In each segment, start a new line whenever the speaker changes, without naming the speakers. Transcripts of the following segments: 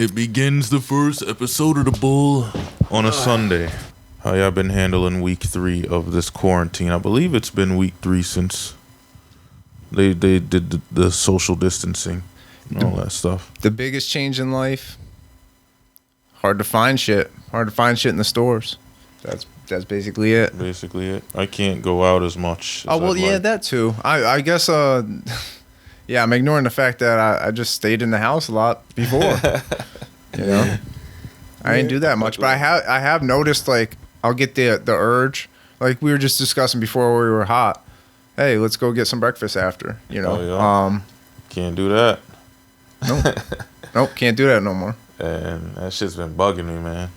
It begins the first episode of The Bull on a Sunday. How y'all been handling week 3 of this quarantine? I believe it's been week 3 since they did the social distancing and all that stuff.
The biggest change in life, hard to find shit. Hard to find shit in the stores. That's basically it.
Basically it. I can't go out as much.
Oh, well, yeah, that too. I guess, yeah, I'm ignoring the fact that I just stayed in the house a lot before. You know? I didn't do that much, but I have noticed, like, I'll get the urge. Like, we were just discussing before we were hot. Hey, let's go get some breakfast after, you know?
Oh, yeah. Can't do that.
Nope, can't do that no more.
And that shit's been bugging me, man.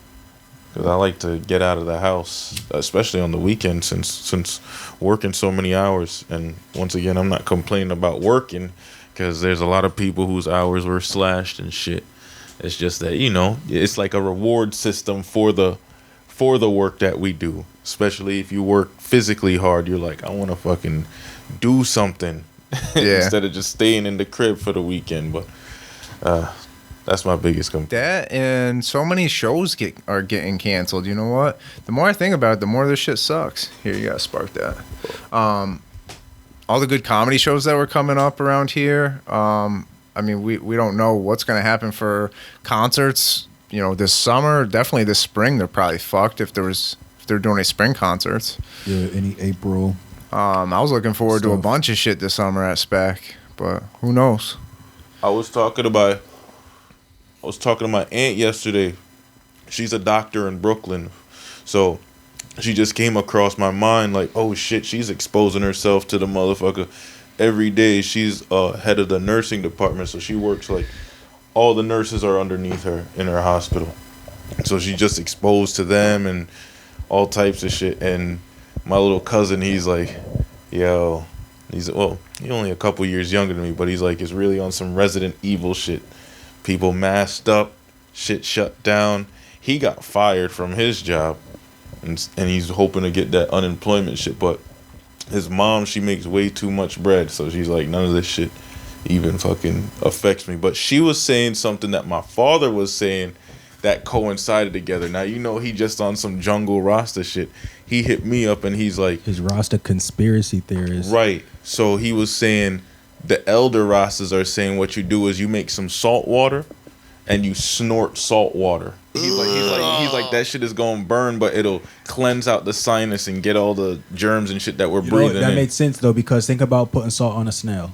Because I like to get out of the house, especially on the weekend, since working so many hours. And once again, I'm not complaining about working, because there's a lot of people whose hours were slashed and shit. It's just that, you know, it's like a reward system for the work that we do. Especially if you work physically hard, you're like, I want to fucking do something.
Yeah.
Instead of just staying in the crib for the weekend. But that's my biggest complaint.
That and so many shows are getting canceled. You know what? The more I think about it, the more this shit sucks. Here, you gotta spark that. All the good comedy shows that were coming up around here. I mean, we don't know what's gonna happen for concerts. You know, this summer, definitely this spring, they're probably fucked if they're doing any spring concerts.
Yeah, any April.
I was looking forward to a bunch of shit this summer at Spec, but who knows?
I was talking to my aunt yesterday. She's a doctor in Brooklyn. So she just came across my mind like, oh shit, she's exposing herself to the motherfucker every day. She's head of the nursing department, so she works like all the nurses are underneath her in her hospital. So she's just exposed to them and all types of shit. And my little cousin, he's like, yo, he's only a couple years younger than me, but he's like, it's really on some Resident Evil shit. People masked up, shit shut down. He got fired from his job, and he's hoping to get that unemployment shit. But his mom, she makes way too much bread, so she's like, none of this shit even fucking affects me. But she was saying something that my father was saying that coincided together. Now, you know, he just on some jungle Rasta shit. He hit me up and he's like,
his Rasta conspiracy theorist.
Right. So he was saying the elder Rastas are saying what you do is you make some salt water and you snort salt water. He's like that shit is gonna burn, but it'll cleanse out the sinus and get all the germs and shit that we're breathing in.
That makes sense though, because think about putting salt on a snail.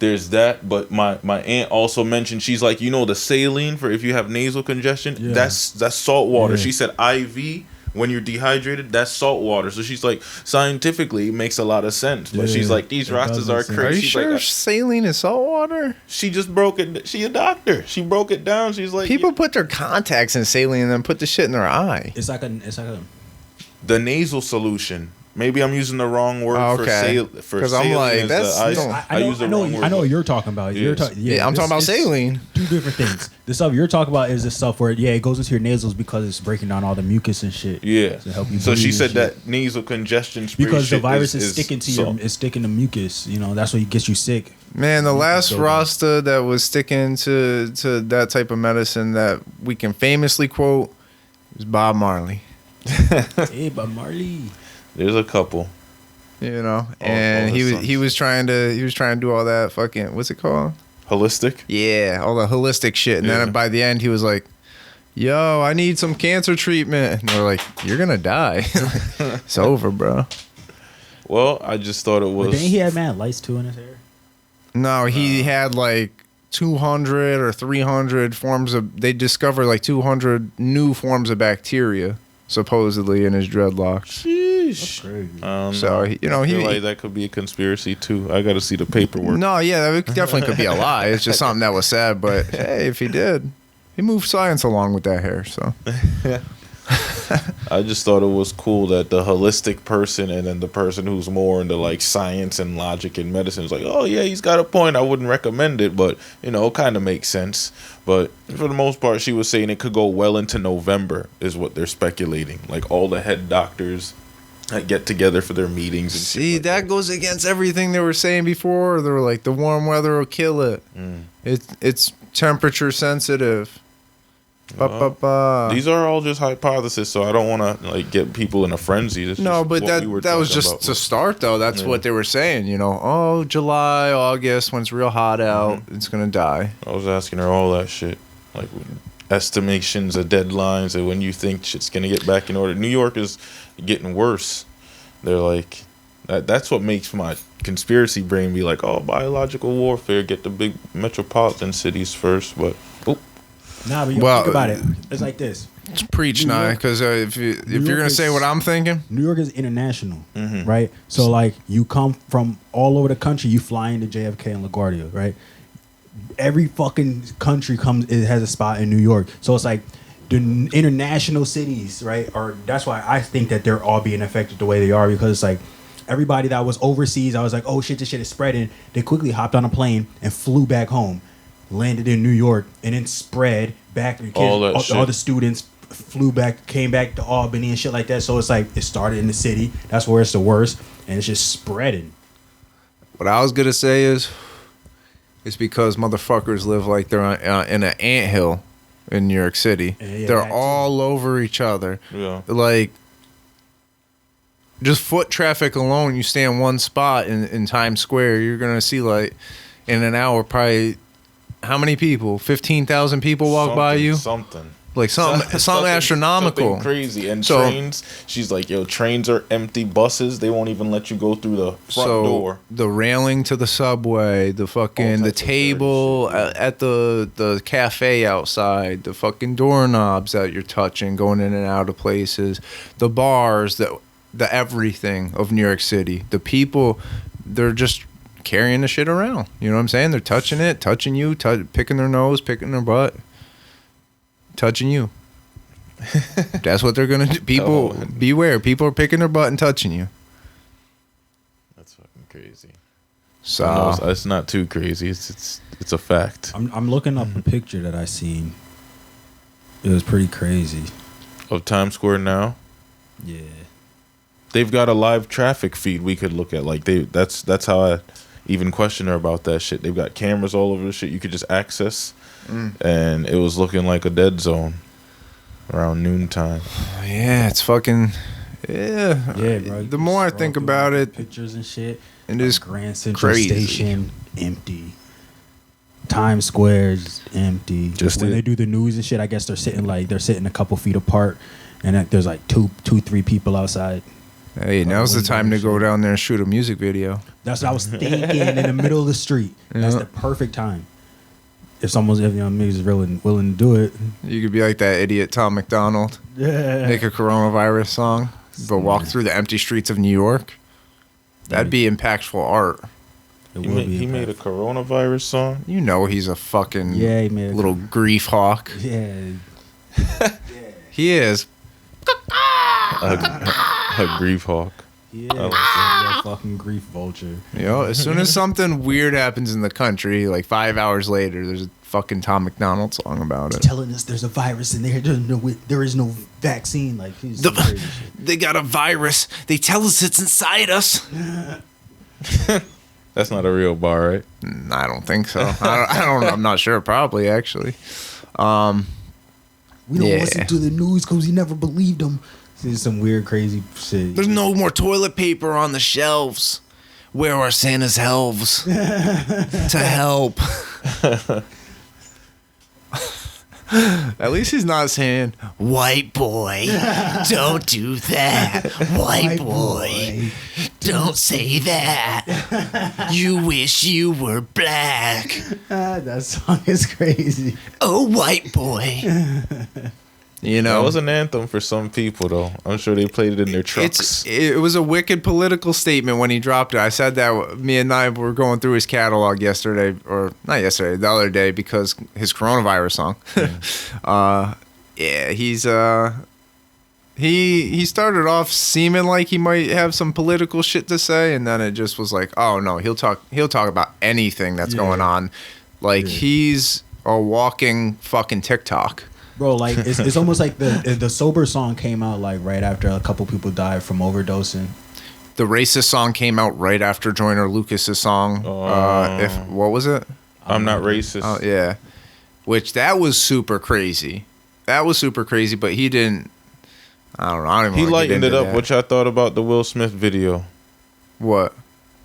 There's that, but my aunt also mentioned, she's like, you know, the saline for if you have nasal congestion, that's salt water. Yeah. She said IV, when you're dehydrated, that's salt water. So she's like, scientifically, it makes a lot of sense. But she's like, these Rastas are crazy.
Are you
she's
sure
like,
saline is salt water?
She just broke it. She a doctor. She broke it down. She's like,
people put their contacts in saline and then put the shit in their eye.
It's like a
the nasal solution. Maybe I'm using the wrong word for saline. Because
I'm like,
I use the wrong word. I know what you're talking about.
Yes.
I'm talking about saline.
Two different things. The stuff you're talking about is the stuff where it goes into your nasals because it's breaking down all the mucus and shit.
Yeah.
To help you.
So she said that nasal congestion spray
because the virus
is
sticking to is sticking to mucus. You know, that's what gets you sick.
Man, the last Rasta that was sticking to that type of medicine that we can famously quote was Bob Marley.
Hey, Bob Marley.
There's a couple,
you know, and he was trying to do all that fucking, what's it called?
Holistic.
Yeah, all the holistic shit, and then by the end he was like, "Yo, I need some cancer treatment," and they're like, "You're gonna die. It's over, bro."
Well, I just thought it was.
But didn't he have mad lice too in his hair?
No, he had like 200 or 300 forms of. They discovered like 200 new forms of bacteria supposedly in his dreadlocks.
That's crazy.
So
I feel like that could be a conspiracy too. I got to see the paperwork.
No, yeah, that definitely could be a lie. It's just something that was said. But hey, if he did, he moved science along with that hair. So
I just thought it was cool that the holistic person and then the person who's more into like science and logic and medicine is like, oh yeah, he's got a point. I wouldn't recommend it, but you know, it kind of makes sense. But for the most part, she was saying it could go well into November is what they're speculating. Like all the head doctors get together for their meetings. And
see, that goes against everything they were saying before. They were like, the warm weather will kill it. It's temperature sensitive.
These are all just hypotheses, so I don't want to like get people in a frenzy. This
No,
is
but
what we were
that was
talking
just
about.
to start, though. That's what they were saying, you know. Oh, July, August, when it's real hot out, it's going to die.
I was asking her all that shit, like estimations of deadlines and when you think shit's gonna get back in order. New York is getting worse. They're like, that's what makes my conspiracy brain be like, oh, biological warfare, get the big metropolitan cities first, but
Nah, but think about it. It's like this.
It's preach now, because if you're gonna say what I'm thinking,
New York is international, right? So like you come from all over the country, you fly into JFK and LaGuardia, right? Every fucking country it has a spot in New York. So it's like the international cities, right? Or that's why I think that they're all being affected the way they are, because it's like everybody that was overseas, I was like, oh shit, this shit is spreading. They quickly hopped on a plane and flew back home, landed in New York, and then spread back. All the students flew back, came back to Albany and shit like that. So it's like it started in the city. That's where it's the worst, and it's just spreading.
what I was gonna say is, it's because motherfuckers live like they're in an anthill in New York City.
Yeah,
they're all over each other.
yeah.
Like, just foot traffic alone, you stay in one spot in Times Square, you're gonna see like in an hour probably how many people? 15,000 people walk by you.
Something
Astronomical.
Something crazy. And
So-
trains, she's like, yo, trains are empty. Buses, they won't even let you go through the front door.
The railing to the subway, the fucking the
types of
table
dirty shit,
at the cafe outside, the fucking doorknobs that you're touching, going in and out of places, the bars, the everything of New York City. The people, they're just carrying the shit around. You know what I'm saying? They're touching it, touching you, picking their nose, picking their butt, touching you. That's what they're gonna do. People, beware. People are picking their butt and touching you.
That's fucking crazy.
So
No, it's not too crazy. It's a fact.
I'm looking up a picture that I seen. It was pretty crazy.
Of Times Square now,
Yeah.
they've got a live traffic feed we could look at. Like that's how I even question her about that shit. They've got cameras all over the shit you could just access, and it was looking like a dead zone around noontime.
yeah, it's fucking yeah.
Yeah, bro.
The more I think about it,
pictures and shit.
it is
Grand Central
crazy.
Station empty. Times Square's empty.
Just
when
it.
they do the news and shit, I guess they're sitting a couple feet apart, and there's like two, 3 people outside.
Hey, now's the time to go down there and shoot a music video.
That's what I was thinking. In the middle of the street. That's
Yeah.
the perfect time. If niggas is willing to do it.
You could be like that idiot Tom McDonald,
Yeah.
make a coronavirus song, but walk through the empty streets of New York. That'd be impactful art.
He made a coronavirus song.
You know he's a fucking
Yeah, he made a
little grief hawk.
Yeah.
He is.
A grief hawk.
Yeah.
like
that fucking grief vulture.
You know, as soon as something weird happens in the country, like 5 hours later, there's a fucking Tom McDonald song about it.
Telling us there's a virus and there is no vaccine. Like he's some crazy shit.
They got a virus. They tell us it's inside us.
That's not a real bar, right?
I don't think so. I don't. I'm not sure. Probably actually.
We don't
Yeah.
listen to the news because we never believed them. This is some weird, crazy shit.
There's no more toilet paper on the shelves. Where are Santa's elves to help? At least he's not saying, "White boy, don't do that. White boy, don't say that. You wish you were black.
That song is crazy.
Oh, white boy." You
That
know,
was an anthem for some people, though. I'm sure they played it in their trucks.
it was a wicked political statement when he dropped it. I said that me and I were going through his catalog yesterday, or not yesterday, the other day, because his coronavirus song. Yeah, he's he started off seeming like he might have some political shit to say, and then it just was like, oh no, he'll talk about anything that's going on. Like he's a walking fucking TikTok.
Bro, like it's almost like the sober song came out like right after a couple people died from overdosing.
The racist song came out right after Joyner Lucas's song. What was it?
I'm not racist.
Oh yeah, which that was super crazy. that was super crazy, but he didn't. I don't know. I don't even
He
wanna get
lightened it
into
up.
that.
What y'all thought about the Will Smith video?
What?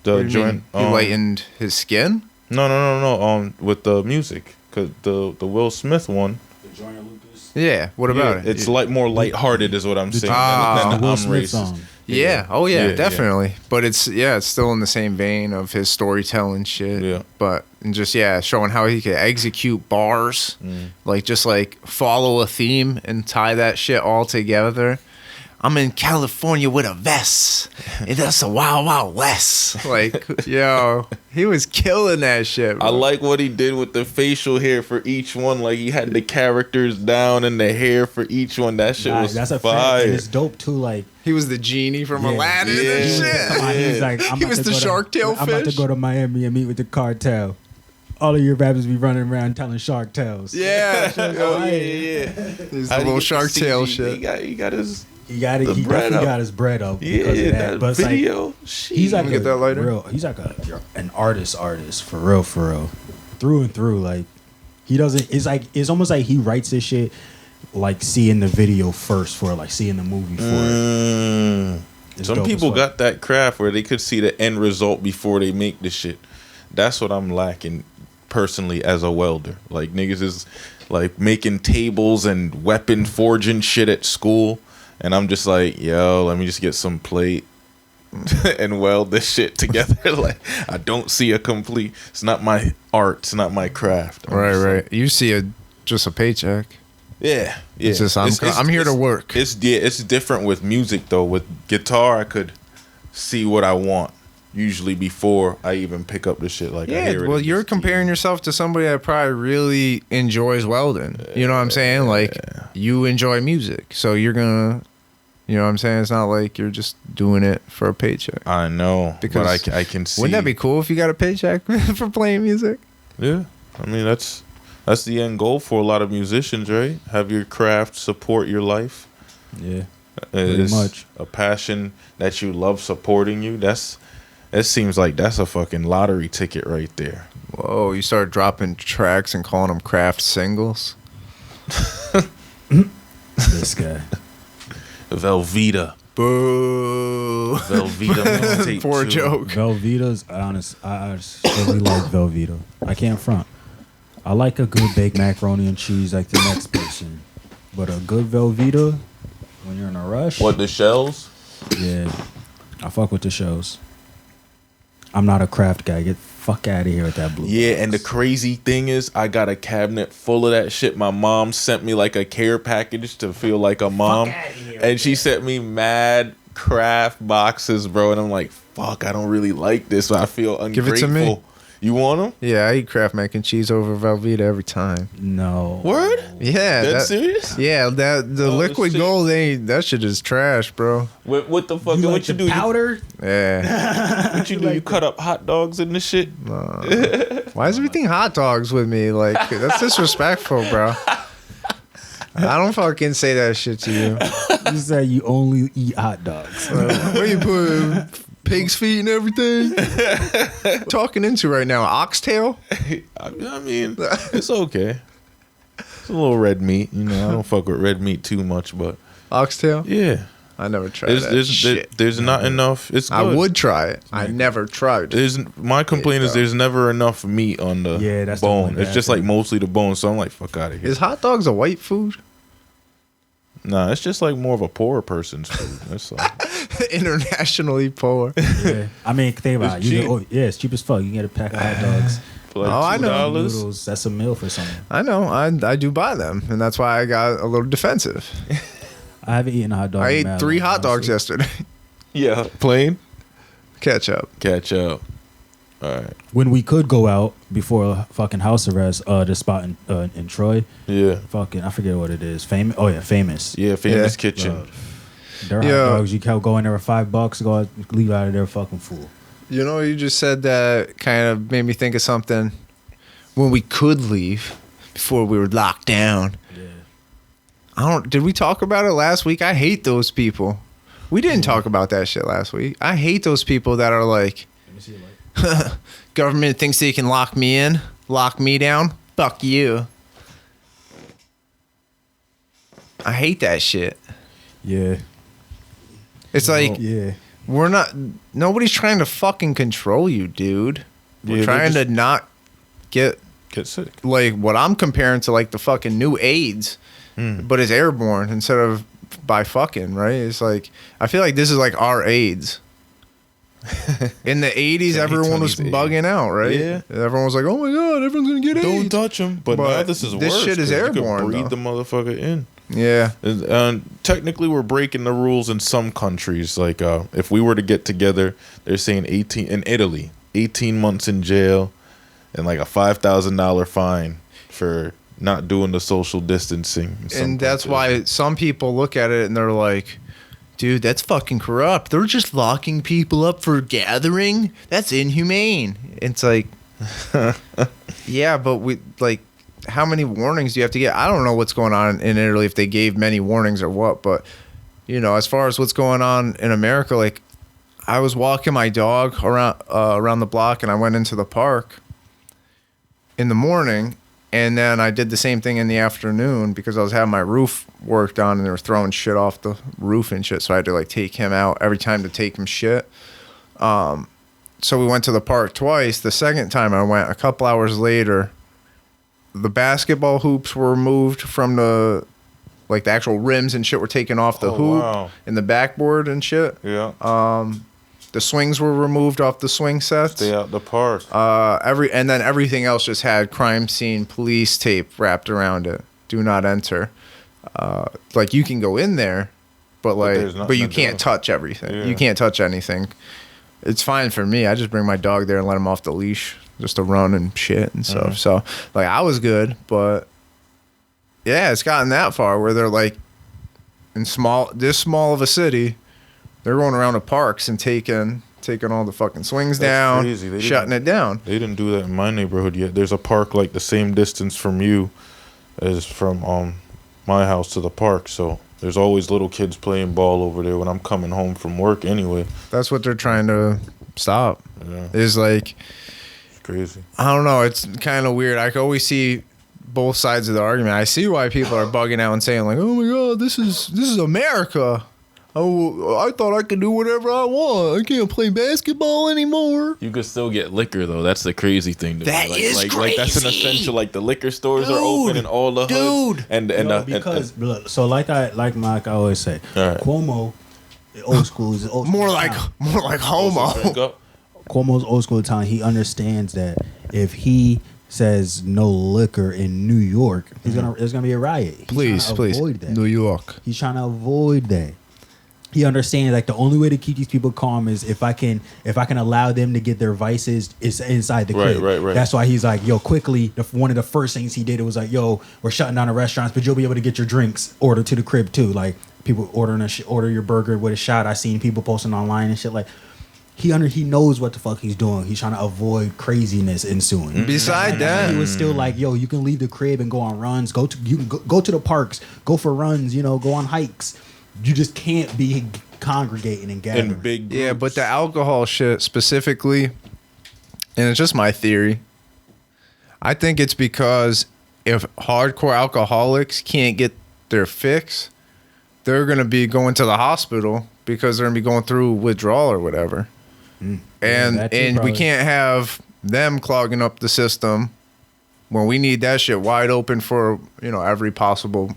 The
What do you
joint.
mean? He lightened his skin?
No. With the music, cause the Will Smith one.
The Joyner Lucas.
Yeah. What about
Yeah,
it?
it's like more lighthearted, is what I'm saying.
Ah.
than
the Will
I'm
Smith
racist.
song.
Yeah. Oh yeah,
Yeah,
definitely. But it's still in the same vein of his storytelling shit.
Yeah.
But and just showing how he could execute bars, just follow a theme and tie that shit all together. I'm in California with a vest, and that's a wild, wild west. Yo, he was killing that shit, bro.
I like what he did with the facial hair for each one. Like he had the characters down and the hair for each one. That shit was
That's a fact.
fire.
And it's dope too. Like
He was the genie from
Yeah.
Aladdin
Yeah.
and shit.
he was like,
He was the shark tail
I'm about to
fish.
go to Miami and meet with the cartel. All of your rappers be running around telling shark tales.
Yeah.
Oh, yeah.
He's
How
the
do
little
you get
shark
the
tail
CG?
shit.
He got his
He got it.
The
He
bread
definitely
up.
got his bread up
yeah
because of that. But it's like,
video.
he's like
Let me get that lighter.
he's like an artist for real, through and through. Like he doesn't. It's almost like he writes this shit like seeing the video first for like seeing the movie for it. It's
Some
dope as
people
fuck.
got that craft where they could see the end result before they make the shit. That's what I'm lacking personally as a welder. Like niggas is like making tables and weapon forging shit at school, and I'm just like, yo, let me just get some plate and weld this shit together. Like I don't see a complete. It's not my art. It's not my craft. I'm
Right,
just
right.
like,
You see just a paycheck.
yeah.
It's just I'm here to work.
It's different with music though. With guitar, I could see what I want usually before I even pick up the shit. Like I
Yeah,
hear it
well,
and
you're
just-
comparing yourself to somebody that probably really enjoys welding. You know what I'm saying? Like, you enjoy music, so you're gonna, you know what I'm saying? It's not like you're just doing it for a paycheck.
I know,
Because
but I can see.
Wouldn't that be cool if you got a paycheck for playing music?
Yeah, I mean that's the end goal for a lot of musicians, right? Have your craft support your life.
Yeah, pretty
It's
much.
a passion that you love supporting you. It seems like that's a fucking lottery ticket right there.
Whoa, you start dropping tracks and calling them craft singles.
This guy.
Velveeta.
Boo.
Velveeta mixtape
Poor
too.
joke.
Velveeta's I really like Velveeta. I can't front. I like a good baked macaroni and cheese like the next person, but a good Velveeta when you're in a rush.
What, the shells?
Yeah, I fuck with the shows. I'm not a craft guy. Get the fuck out of here with that blue.
Yeah,
box.
and the crazy thing is, I got a cabinet full of that shit. My mom sent me like a care package to feel like a mom, and she sent me mad craft boxes, bro. And I'm like, fuck, I don't really like this. So I feel ungrateful.
Give it to me.
You want them?
Yeah, I eat Kraft mac and cheese over Velveeta every time.
No.
Word?
Yeah,
That serious?
Yeah, the
Oh,
liquid
shit.
gold that shit is trash, bro.
What the fuck?
You like
What you
the
do?
powder?
Yeah.
What you do? You cut up hot dogs in the shit?
Why is everything hot dogs with me? Like, that's disrespectful, bro. I don't fucking say that shit to you.
You say you only eat hot dogs.
Where you put pig's feet and everything? Talking into right now, oxtail?
I mean, it's okay. It's a little red meat. You know, I don't fuck with red meat too much, but
Oxtail?
yeah.
I never tried that shit.
There's not enough. It's good.
I would try it. I never tried it.
My complaint is there's never enough meat on the
Yeah, that's the
bone.
one
It's
bad
just
thing.
like mostly the bone. So I'm like, fuck out of here.
Is hot dogs a white food?
Nah, it's just like more of a poorer person's food. That's all.
Internationally poor.
Yeah. I mean, think about
It's
it.
cheap.
It's cheap as fuck. You can get a pack of hot dogs.
For like
Oh, I know.
$2.
Noodles. That's a meal for someone.
I know. I do buy them, and that's why I got a little defensive.
I haven't eaten a hot dog.
I
in
ate
mad
3
long,
hot dogs
honestly.
yesterday.
Yeah, plain.
Ketchup.
Catch up. All right.
When we could go out before fucking house arrest, the spot in Troy,
Yeah.
fucking I forget what it is. Famous. Oh yeah, famous.
Yeah, famous
Yeah.
kitchen.
Their
Yeah.
hot dogs, you can go in there for $5, go out, leave out of there fucking full.
You know, you just said that kind of made me think of something. When we could leave before we were locked down.
Yeah.
Did we talk about it last week? I hate those people. We didn't talk about that shit last week. I hate those people that are like,
Let me see your light.
government thinks they can lock me in, lock me down. Fuck you. I hate that shit.
Yeah.
It's like
Yeah.
nobody's trying to fucking control you, dude. We're trying to not get
sick.
Like what I'm comparing to like the fucking new AIDS, but it's airborne instead of by fucking, right? It's like I feel like this is like our AIDS. In the 80s, everyone was bugging out, right?
Yeah.
Everyone was like, "Oh my god, everyone's gonna get AIDS."
Don't touch them. But now this is
this
worse.
shit is
'cause
airborne.
You can breathe
though.
the motherfucker in.
Yeah.
And technically, we're breaking the rules in some countries. Like, if we were to get together, they're saying 18 in Italy, 18 months in jail, and like a $5,000 fine for not doing the social distancing.
And that's why some people look at it and they're like, "Dude, that's fucking corrupt. They're just locking people up for gathering. That's inhumane." It's like, yeah, but we like. How many warnings do you have to get? I don't know what's going on in Italy, if they gave many warnings or what, but you know, as far as what's going on in America, like I was walking my dog around the block and I went into the park in the morning, and then I did the same thing in the afternoon because I was having my roof worked on and they were throwing shit off the roof and shit, so I had to like take him out every time to take him shit. So we went to the park twice. The second time I went, a couple hours later, the basketball hoops were removed from the actual rims and shit were taken off the hoop and the backboard and shit.
Yeah.
The swings were removed off the swing sets.
Stay out the park.
And then everything else just had crime scene police tape wrapped around it. Do not enter. Like you can go in there, but you can't touch everything. Yeah. You can't touch anything. It's fine for me. I just bring my dog there and let him off the leash just to run and shit and stuff. So like I was good, but yeah, it's gotten that far where they're like in this small of a city, they're going around to parks and taking all the fucking swings down, shutting it down.
They didn't do that in my neighborhood yet. There's a park like the same distance from you as from my house to the park. So there's always little kids playing ball over there when I'm coming home from work anyway.
That's what they're trying to stop.
Yeah.
Is like
it's crazy.
I don't know. It's kind of weird. I can always see both sides of the argument. I see why people are bugging out and saying like, "Oh my god, this is America. Oh, I thought I could do whatever I want. I can't play basketball anymore."
You could still get liquor though. That's the crazy thing.
That is
like
crazy.
that's an essential. Like the liquor stores are open in all the hoods.
So like Mike, I always say, Cuomo, old school is old
more like homo.
Cuomo's old school town. He understands that if he says no liquor in New York, there's gonna be a riot.
Please, New York.
He's trying to avoid that. He understands like the only way to keep these people calm is if I can allow them to get their vices is inside the crib.
Right.
That's why he's like, yo, quickly. One of the first things he did was like, yo, we're shutting down the restaurants, but you'll be able to get your drinks ordered to the crib too. Like people order your burger with a shot. I seen people posting online and shit. Like he knows what the fuck he's doing. He's trying to avoid craziness ensuing.
Beside that,
he was still like, yo, you can leave the crib and go on runs. Go to the parks. Go for runs. Go on hikes. You just can't be congregating and gathering.
In big groups.
Yeah, but the alcohol shit specifically, and it's just my theory, I think it's because if hardcore alcoholics can't get their fix, they're going to be going to the hospital because they're going to be going through withdrawal or whatever. And we can't have them clogging up the system when we need that shit wide open for, every possible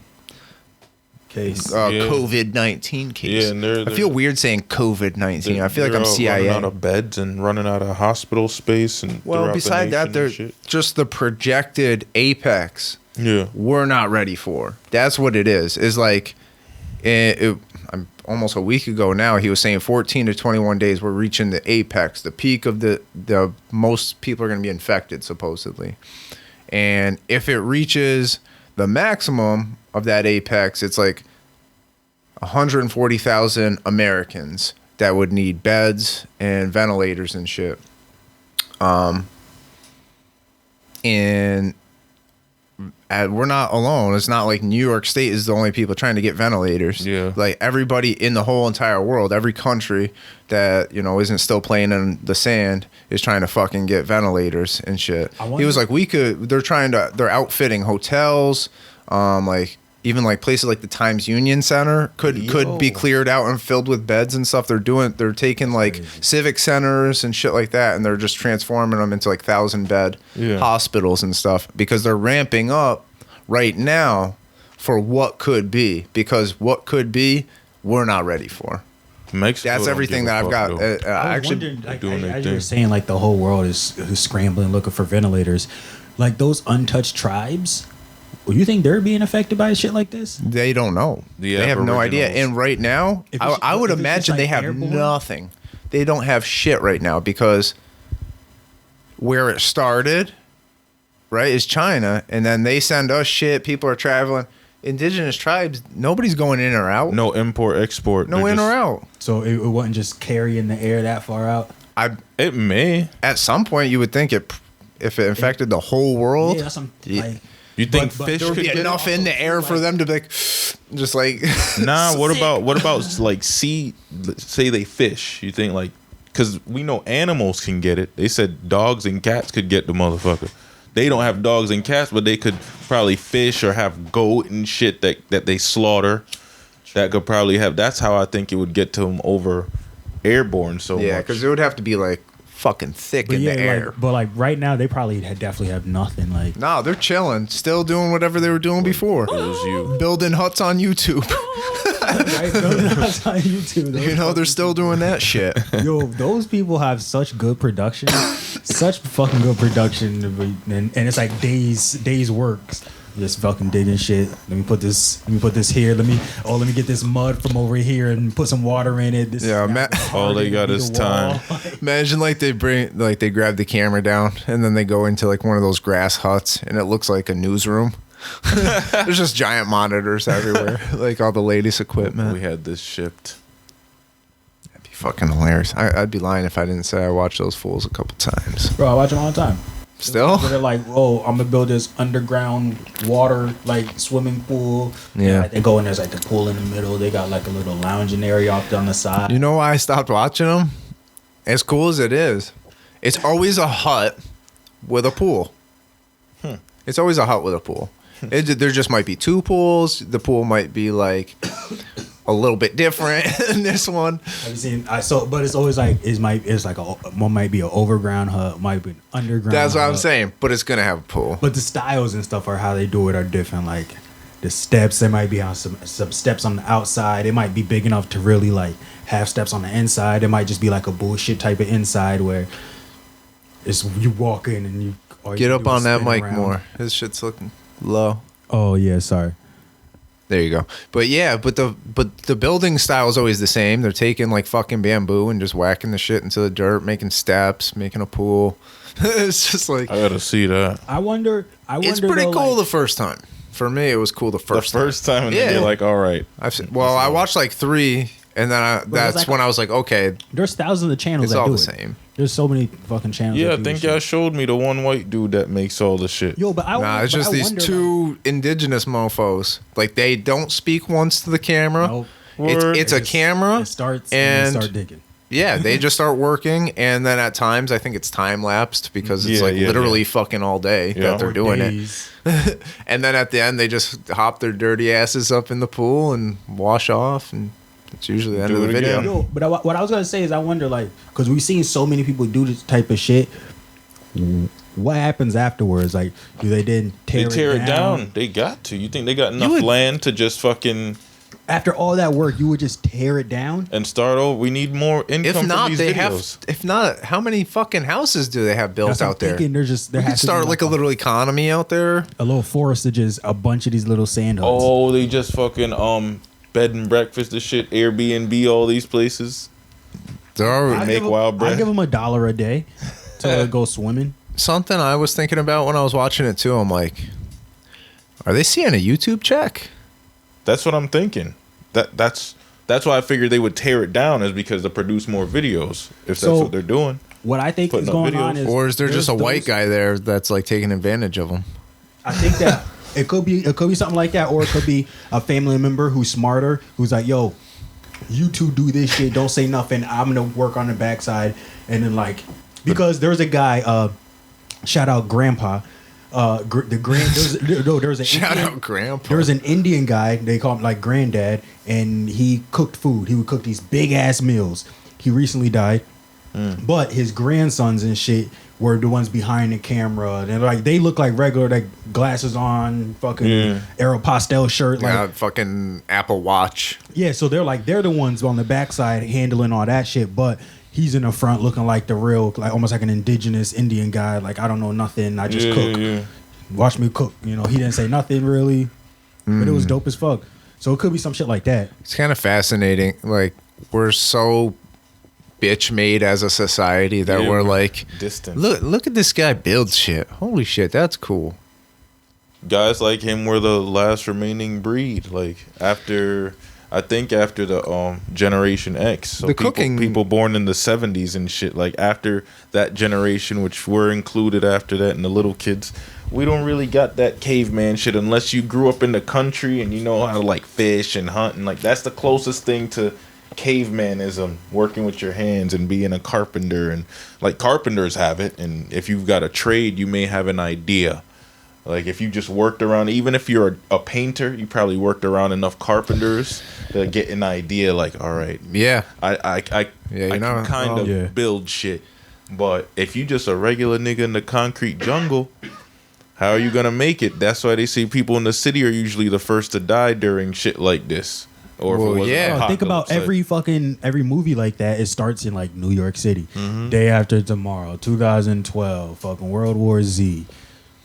case.
COVID-19 case.
Yeah, and
I feel weird saying COVID-19. I feel like I'm CIA.
Running out of beds and running out of hospital space. And
beside that, they're just the projected apex.
Yeah,
we're not ready for. That's what it is. Is like, almost a week ago now, he was saying 14 to 21 days we're reaching the apex, the peak of the most people are going to be infected supposedly, and if it reaches the maximum of that apex, it's like 140,000 Americans that would need beds and ventilators and shit. And we're not alone. It's not like New York State is the only people trying to get ventilators.
Yeah.
Like everybody in the whole entire world, every country that, isn't still playing in the sand is trying to fucking get ventilators and shit. He was like, they're outfitting hotels, like even like places like the Times Union Center could be cleared out and filled with beds and stuff. They're taking like civic centers and shit like that, and they're just transforming them into like 1,000-bed hospitals and stuff because they're ramping up right now for what could be, because what could be we're not ready for.
Mexico
That's everything that I've got.
I actually, like, as you were saying, like the whole world is scrambling, looking for ventilators. Like those untouched tribes, well, you think they're being affected by shit like this?
They don't know. They have no idea. And right now, I would imagine they have nothing. They don't have shit right now because where it started, right, is China, and then they send us shit. People are traveling. Indigenous tribes, nobody's going in or out.
No import, export.
No in or out.
So it wasn't just carrying the air that far out?
It may.
At some point, you would think if it infected the whole world.
Yeah, that's like,
you think fish
there would
could
be
get
enough in the air for them to be like, just like.
Nah, what about like say they fish? You think like, because we know animals can get it. They said dogs and cats could get the motherfucker. They don't have dogs and cats, but they could probably fish or have goat and shit that they slaughter. That could probably have. That's how I think it would get to them over airborne. So
yeah, because it would have to be like fucking thick in the air.
Like, but like right now, they probably definitely have nothing. Like,
no, they're chilling, still doing whatever they were doing before.
It was you
building huts on YouTube.
right, building huts on YouTube.
You know, they're still doing that shit.
Yo, those people have such good production, such fucking good production, and it's like days works. Just fucking digging shit. Let me put this here. Let me get this mud from over here and put some water in it.
All they got is time.
Imagine like they grab the camera down and then they go into like one of those grass huts and it looks like a newsroom. There's just giant monitors everywhere, like all the latest equipment.
We had this shipped.
That'd be fucking hilarious. I'd be lying if I didn't say I watched those fools a couple times.
Bro, I watch them all the time.
Still?
They're like, oh, I'm gonna build this underground water like swimming pool.
Yeah.
Like, they go in, there's like the pool in the middle. They got like a little lounging area off on the side.
You know why I stopped watching them? As cool as it is, it's always a hut with a pool. It's always a hut with a pool. There just might be two pools. The pool might be like a little bit different than this one.
Have you seen? But it's always like one might be an overground hut, might be an underground.
That's what I'm
hut.
saying. But it's gonna have a pool.
But the styles and stuff are how they do it are different. Like the steps, they might be on some steps on the outside. It might be big enough to really like have steps on the inside. It might just be like a bullshit type of inside where it's you walk in and you
get up on that mic
around.
more. His shit's looking low.
Oh yeah, sorry.
There you go. But yeah, but the building style is always the same. They're taking like fucking bamboo and just whacking the shit into the dirt, making steps, making a pool. It's just like
I gotta see that.
I wonder.
It's pretty
though,
cool
like,
the first time. For me, it was cool the first
time, and then you're like, all right.
I watched like 3, and then that's
like,
when I was like, okay,
there's thousands of channels
it's
that
all
do
the
it.
same.
There's so many fucking channels.
Yeah,
that
I
do
think
this
y'all
shit.
showed me the one white dude that makes all the shit.
Yo, but
it's just these
wonder,
two indigenous mofos. Like they don't speak once to the camera.
Nope.
It's a camera.
It starts and they start digging.
Yeah, they just start working, and then at times I think it's time lapsed because it's literally fucking all day that they're doing it. And then at the end they just hop their dirty asses up in the pool and wash off, and it's usually the end of the video.
Yo, but what I was gonna say is I wonder, like, because we've seen so many people do this type of shit. What happens afterwards? Like, do they then tear it down?
They got to. You think they got enough land to just fucking?
After all that work, you would just tear it down
and start over. We need more income.
If not,
from these videos.
If not, how many fucking houses do they have built out there?
There
could start like a little economy out there.
A little forest of just a bunch of these little sand huts.
Oh, they just fucking bed and breakfast, the shit, Airbnb, all these places. Make wild bread.
I give them $1 a day to go swimming.
Something I was thinking about when I was watching it too. I'm like, are they seeing a YouTube check?
That's what I'm thinking. That's why I figured they would tear it down, is because to produce more videos. If that's what they're doing.
What I think is going on is,
or is there just a white guy there that's like taking advantage of them?
I think that it could be something like that, or it could be a family member who's smarter, who's like, yo, you two do this shit, don't say nothing, I'm gonna work on the backside. And then like, because there's a guy, shout out Grandpa, the grand. There's an
Shout
Indian,
out Grandpa.
there was an Indian guy. They call him like Granddad, and he cooked food. He would cook these big ass meals. He recently died, but his grandsons and shit were the ones behind the camera. And like they look like regular, like glasses on, fucking Aeropostale shirt, like
Yeah, fucking Apple Watch.
yeah. So they're the ones on the backside handling all that shit, but. He's in the front looking like the real, like almost like an indigenous Indian guy. Like, I don't know nothing. I just cook.
Yeah.
Watch me cook. You know, he didn't say nothing really, but it was dope as fuck. So it could be some shit like that.
It's kind of fascinating. Like, we're so bitch made as a society that
Yeah,
we're like,
distant.
look at this guy build shit. Holy shit, that's cool.
Guys like him were the last remaining breed. Like after the Generation X, so
The cooking-
people born in the 70s and shit. Like after that generation, which were included after that, and the little kids, we don't really got that caveman shit unless you grew up in the country and you know how to like fish and hunt, and like that's the closest thing to cavemanism, working with your hands and being a carpenter. And like carpenters have it, and if you've got a trade, you may have an idea. Like if you just worked around, even if you're a painter, you probably worked around enough carpenters to get an idea. Like, all right,
Yeah.
I can kind of build shit. But if you just a regular nigga in the concrete jungle, how are you gonna make it? That's why they say people in the city are usually the first to die during shit like this. Or if it
Well,
was
yeah.
an
Think about
apocalypse,
every movie like that. It starts in like New York City, Day After Tomorrow, 2012, fucking World War Z.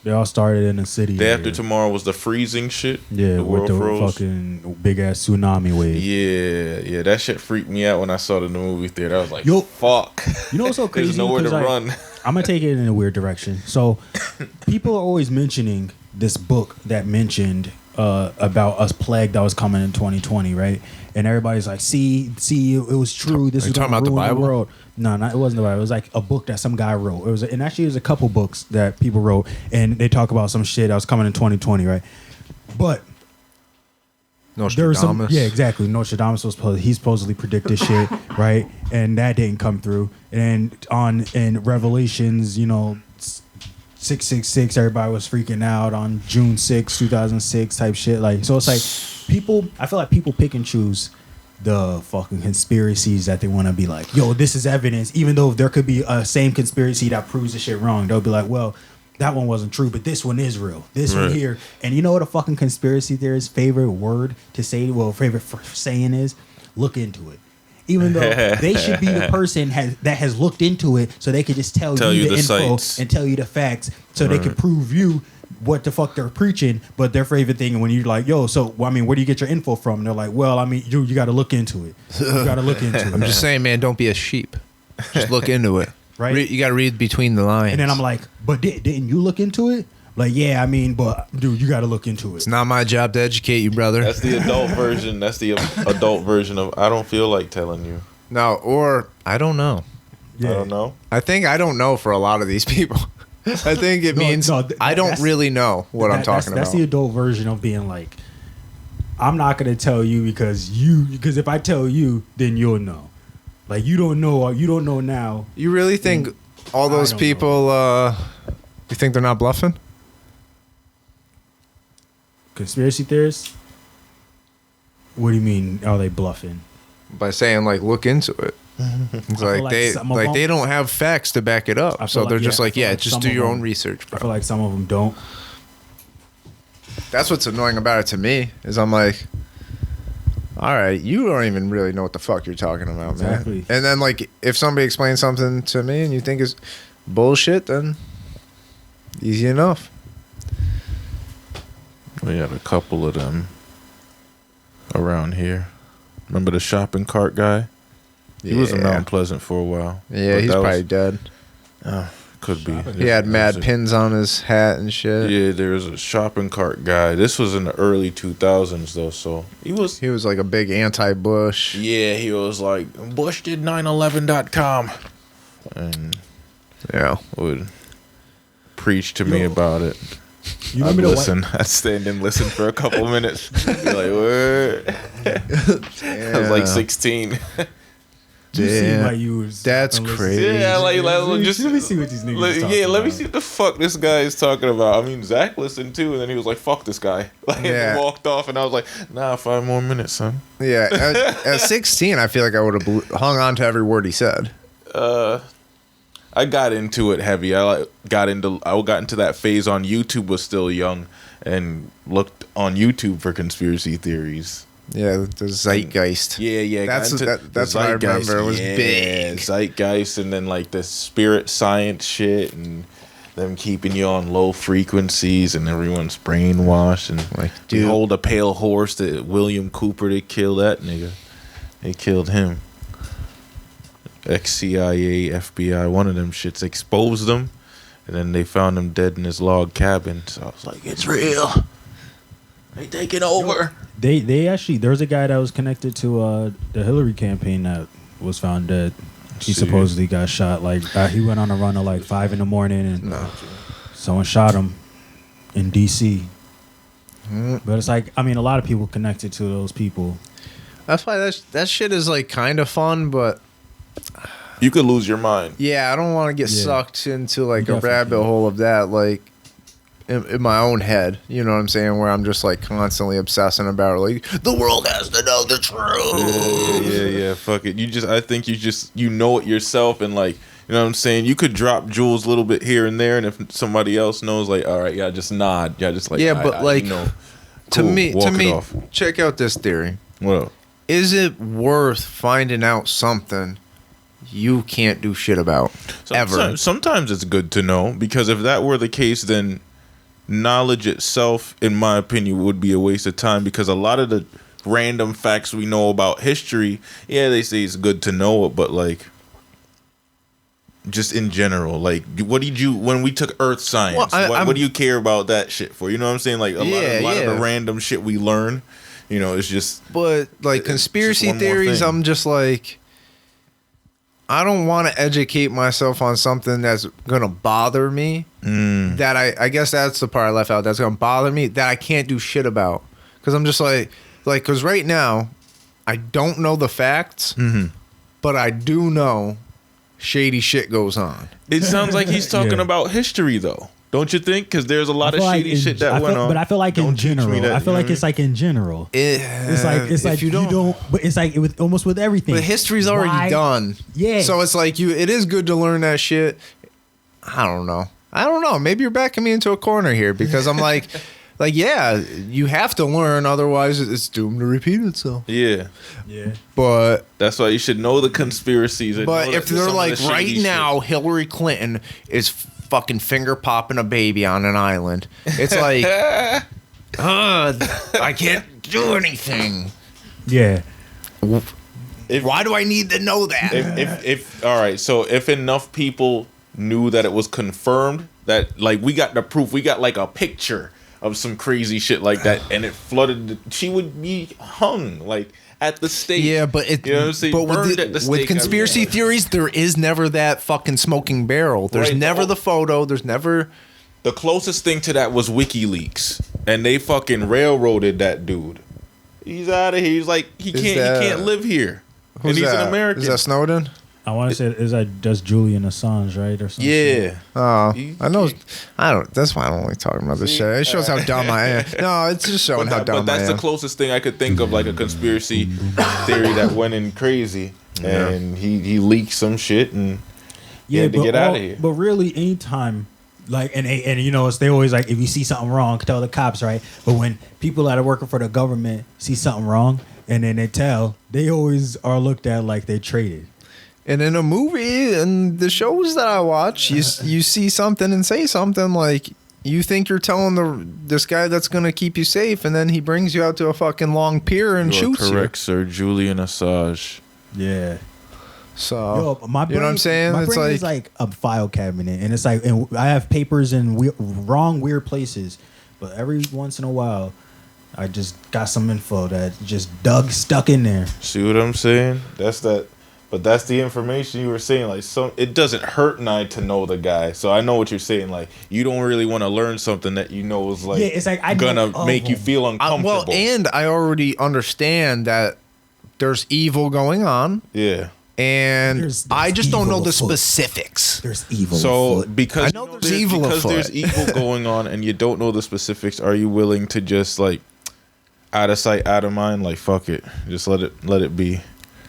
They all started in the city.
Day After Tomorrow was the freezing shit.
Yeah,
the
with
world
the
froze.
fucking big ass tsunami wave.
Yeah, that shit freaked me out when I saw it in the movie theater. I was like,
Yo,
fuck.
You know what's so crazy?
There's nowhere to
'Cause, like,
run.
I'm gonna take it in a weird direction. So, people are always mentioning this book that mentioned about us plague that was coming in 2020, right? And everybody's like, "See, it was true. This
Are you
is
talking
gonna
about the
ruin the
Bible?
world." No, it wasn't the Bible. It was like a book that some guy wrote. And actually, it was a couple books that people wrote, and they talk about some shit that was coming in 2020, right? But there was some,
Nostradamus.
yeah, exactly. Nostradamus was he supposedly predicted shit, right? And that didn't come through. And in Revelations, 666, everybody was freaking out on June 6, 2006 type shit. Like, so it's like I feel like people pick and choose the fucking conspiracies that they want to be like, yo, this is evidence, even though there could be a same conspiracy that proves the shit wrong. They'll be like, well, that one wasn't true, but this one is real. This one here. And you know what a fucking conspiracy theorist's favorite word to say, favorite saying is? Look into it. Even though they should be the person that has looked into it, so they could just tell you the info
sites.
and tell you the facts, so they can prove you what the fuck they're preaching. But their favorite thing, when you're like, yo, so where do you get your info from? And they're like, well, you got to look into it. You got to look into it.
I'm just saying, man, don't be a sheep. Just look into it.
Right?
You got to read between the lines.
And then I'm like, but didn't you look into it? Like, yeah, but dude, you got to look into it.
it's not my job to educate you, brother.
That's the adult version. That's the adult version of I don't feel like telling you.
No, or I don't know.
Yeah.
I don't know.
I think I don't know for a lot of these people. I think it means I don't
that's-
really know what I'm talking
That's
about.
the adult version of being like, I'm not gonna tell you because if I tell you, then you'll know. Like you don't know now.
You really think all those
don't
people? You think they're not bluffing?
Conspiracy theorists? What do you mean? Are they bluffing?
By saying like, look into it. It's
feel
like
like
they
some of them-
they don't have facts to back it
I
up,
feel
so
like-
they're just
I
like,
feel
yeah,
like
just
some
do
of
your
them-
own research,
I
bro.
feel like some of them don't.
That's what's annoying about it to me is I'm like, all right, you don't even really know what the fuck you're talking about,
Exactly.
man. And then like, if somebody explains something to me and you think is bullshit, then easy enough.
We had a couple of them around here. Remember the shopping cart guy? He was in Mount Pleasant for a while.
Yeah,
But
he's
that
probably dead.
could be.
He had mad pins on his hat and shit.
Yeah, there was a shopping cart guy. This was in the early 2000s though, so he was
like a big anti-Bush.
Yeah, he was like, Bush did 911.com. And
Yeah.
would preach to me about it.
You
I'd
remember the
listen. I'd stand and listen for a couple minutes. Be like, what? I was like 16.
You seem
Damn.
like you was.
That's
listening.
crazy.
Yeah, like just
let me see what these niggas. Talking
yeah, let me
about.
see what the fuck this guy is talking about. I mean, Zach listened too, and then he was like, "Fuck this guy," like
Yeah.
and walked off, and I was like, "Nah, 5 more minutes, son."
Yeah, at 16, I feel like I would have hung on to every word he said.
I got into it heavy. I got into that phase on YouTube, was still young, and looked on YouTube for conspiracy theories.
Yeah, the zeitgeist.
Yeah.
That's
got into
that's
the
what I
zeitgeist.
remember. It was
Yeah,
big.
zeitgeist, and then like the spirit science shit, and them keeping you on low frequencies, and everyone's brainwashed, and
Like, dude.
behold a pale horse. That William Cooper, they killed that nigga. They killed him. Ex-CIA, FBI, one of them shits exposed them, and then they found him dead in his log cabin. So I was like, it's real. They taking over.
They actually, there was a guy that was connected to the Hillary campaign that was found dead. He
See.
supposedly got shot. Like he went on a run at like 5 a.m, and someone shot him in D.C. But it's like, I mean, a lot of people connected to those people.
That's why that shit is like kind of fun, but
You could lose your mind.
yeah, I don't want to get
Yeah.
sucked into like
You
a
definitely
rabbit
can.
hole of that, like in my own head. You know what I'm saying? Where I'm just like constantly obsessing about like the world has to know the truth.
Yeah. Fuck it. I think you know it yourself, and like, you know what I'm saying? You could drop jewels a little bit here and there, and if somebody else knows, like, all right, yeah, just nod. Yeah, just like,
Yeah, but like,
you know,
to
cool,
me,
walk it off.
check out this theory.
What up?
Is it worth finding out something you can't do shit about ever?
Sometimes it's good to know, because if that were the case, then knowledge itself, in my opinion, would be a waste of time, because a lot of the random facts we know about history, yeah, they say it's good to know it, but like, just in general, like, what did you, when we took earth science,
Well,
what do you care about that shit for? You know what I'm saying? Like, a lot of
Yeah.
the random shit we learn, you know, it's just,
But like
It's
conspiracy
just one more
theories,
thing.
I'm just like, I don't want to educate myself on something that's gonna bother me. That I guess that's the part I left out. That's gonna bother me that I can't do shit about. Because I'm just like, because right now, I don't know the facts, but I do know shady shit goes on.
it sounds like he's talking
Yeah.
about history, though. Don't you think? Because there's a lot of
I feel like
shady
in-
shit that
I
went
feel-
on.
But I feel like
Don't
in
teach me
general,
that,
I
you
feel
know
like
what I
it's like in general. It's
If
like you don't. But it's like with almost with everything.
But history's already
Why-
done.
Yeah.
So it's like it is good to learn that shit. I don't know. Maybe you're backing me into a corner here because I'm like, yeah, you have to learn, otherwise it's doomed to repeat itself.
Yeah.
Yeah.
But
That's why you should know the conspiracies. And know
if
that
they're
some of
like
the shady
right
shit-
now, Hillary Clinton is fucking finger popping a baby on an island, it's like, I can't do anything.
Yeah.
Why do I need to know that?
if all right, so if enough people knew that it was confirmed, that like we got the proof, we got like a picture of some crazy shit like that, and it flooded, she would be hung like at the stake.
Yeah, but
you know what I'm saying?
but
Burned at the
with
stake.
conspiracy theories, there is never that fucking smoking barrel. There's
Right,
never
the-
the photo. There's never.
The closest thing to that was WikiLeaks, and they fucking railroaded that dude. He's out of here. He's like he can't live here, and he's an American.
Is that Snowden?
I want to say is that just Julian Assange, right, or something?
Yeah.
Oh,
He-
I know. I don't. That's why I don't like talking about this
See?
shit. It shows how dumb I am. No, it's just showing how dumb
But
I
that's
am.
the closest thing I could think of, like a conspiracy theory that went in crazy,
Yeah.
and he leaked some shit, and he had to get out of here.
But really, anytime, like, and you know, they always like, if you see something wrong, tell the cops, right? But when people that are working for the government see something wrong, and then they always are looked at like they traded.
And in a movie and the shows that I watch, you see something and say something like you think you're telling this guy that's gonna keep you safe, and then he brings you out to a fucking long pier and
You are
shoots
correct, sir. Julian Assange.
Yeah.
you. So
Yo, my brain,
you know what I'm saying?
My
It's
brain is like a file cabinet, and it's like, and I have papers in wrong weird places, but every once in a while, I just got some info that just stuck in there.
See what I'm saying? But that's the information you were saying. Like, it doesn't hurt Nye to know the guy. So I know what you're saying. Like, you don't really want to learn something that you know is like,
Yeah, it's like I
gonna
know of
make you
him.
feel uncomfortable.
well, and I already understand that there's evil going on.
Yeah.
and
There's
I just don't know
evil
the
afoot.
specifics.
There's evil.
So
afoot.
because
I know there's evil
because
afoot.
there's evil going on and you don't know the specifics, are you willing to just like out of sight, out of mind? Like fuck it, just let it be.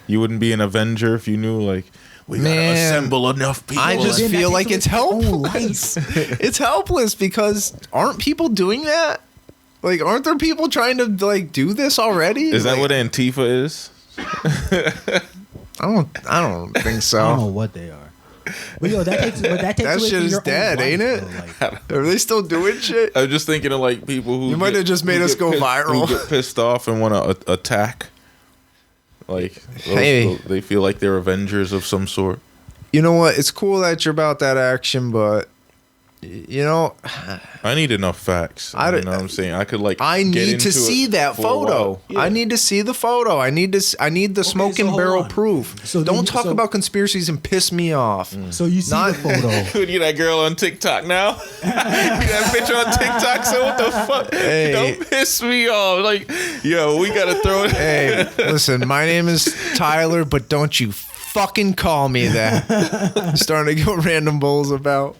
You wouldn't be an Avenger if you knew like we gotta assemble enough people.
I just
Then that
feel
takes
like
away
it's
from your own
helpless. It's helpless because aren't people doing that? Like, aren't there people trying to like do this already?
Is that
Like,
what Antifa is?
I don't think so.
I don't know what they are. But yo, that takes
That
away
shit
from
is
your own
dead,
life,
ain't it?
though, like,
Are they still doing shit?
I'm just thinking of like people who
You might have just made
who
us
get
go
pissed-
viral.
Who get pissed off and want to attack. Like
Hey.
they feel like they're Avengers of some sort.
You know what? It's cool that you're about that action, but you know,
I need enough facts.
I
You
don't-
know what I'm saying? I could like.
I
get
need
into
to see
it
that
for a while.
photo.
Yeah.
I need to see the photo. I need the smoke and
hold
barrel
on.
proof.
So then
don't
you-
talk
so-
about conspiracies and piss me off.
so you see
Not-
the photo.
You that girl on TikTok now? That bitch on TikTok. So what the fuck?
Hey.
Don't piss me off. Like, yo, we gotta throw it.
Hey, listen, my name is Tyler, but don't you fucking call me that. Starting to go random bowls about.